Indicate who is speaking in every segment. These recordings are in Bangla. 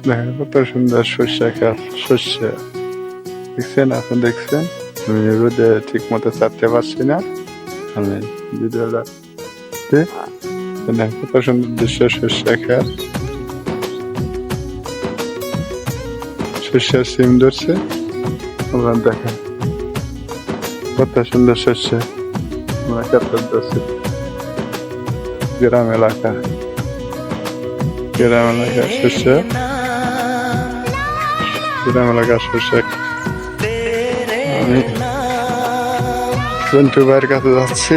Speaker 1: দেখেন কত সুন্দর সর্ষে ক্ষেত, সর্ষে দেখছেন, এখন দেখছেন আমি রোদে ঠিক মতো চাপতে পারছি না, আমি ভিডিওটা কত সুন্দর দৃশ্য, সর্ষে ক্ষেত, সর্ষের সিম ধরছে, আপনারা দেখেন কত সুন্দর সর্ষে আমরা ক্ষেত্রে ধরছি। গ্রাম এলাকা, গ্রাম এলাকার সর্ষে, গ্রাম এলাকার সর্ষে। আমি সেন্টু ভাইয়ের কাছে যাচ্ছি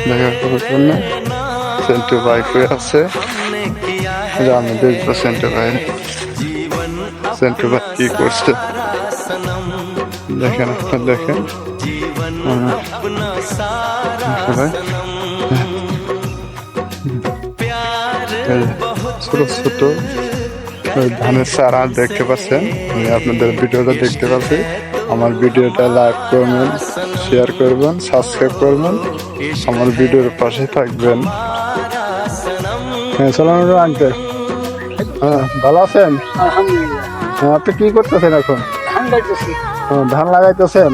Speaker 1: দেখা করার জন্য। সেন্টু ভাই হয়ে আছে, আমি দেখবো সেন্টু ভাই, সেন্টু ভাই কি করছে দেখেন, আপনার দেখেন ভাই ছোট ছোট ধানের চারা দেখতে পাচ্ছেন। আমি আপনাদের ভিডিওটা দেখতে পাচ্ছি। আমার ভিডিওটা লাইক করবেন, শেয়ার করবেন, সাবস্ক্রাইব করবেন, আমার ভিডিওর পাশে থাকবেন। হ্যাঁ, সালাম আঙ্কেল। হ্যাঁ, ভালো আছেন? হ্যাঁ, আপনি কি করতেছেন এখন? ধান লাগাইতেছেন?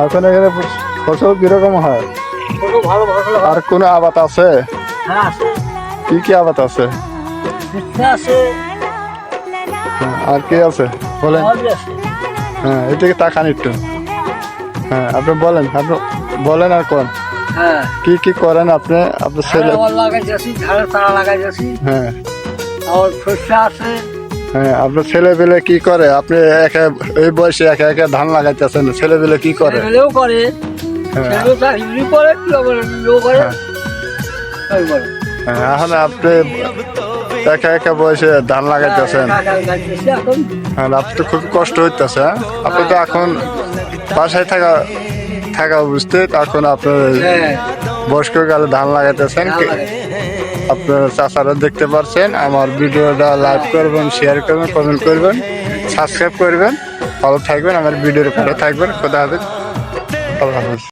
Speaker 1: এখন এখানে ফসল কিরকম হয়? আর কোন আবাদ আছে? কি কি আবাদ আছে? আর কি আছে বলেন? হ্যাঁ, এদিকে তাকান একটু। হ্যাঁ, আপনি বলেন, আপনি বলেন আর কোন কি কি করেন আপনি? আপনার ছেলে? হ্যাঁ, হ্যাঁ, আপনার ছেলে পেলে কি করে? আপনি একা এই বয়সে একা একা ধান লাগাইতেছেন, ছেলে পেলে কি করে? এখন আপনি একা একা বয়সে ধান লাগাইতেছেন, আপনি তো খুব কষ্ট হইতেছে। আপনি তো এখন বাসায় থাকা বুঝতে, এখন আপনার বয়স্ক কালে ধান লাগাইতেছেন। আপনারা চাচারা দেখতে পাচ্ছেন। আমার ভিডিওটা লাইক করবেন, শেয়ার করবেন, কমেন্ট করবেন, সাবস্ক্রাইব করবেন। ভালো থাকবেন, আমার ভিডিওর পরে থাকবেন। খোদা হাফেজ।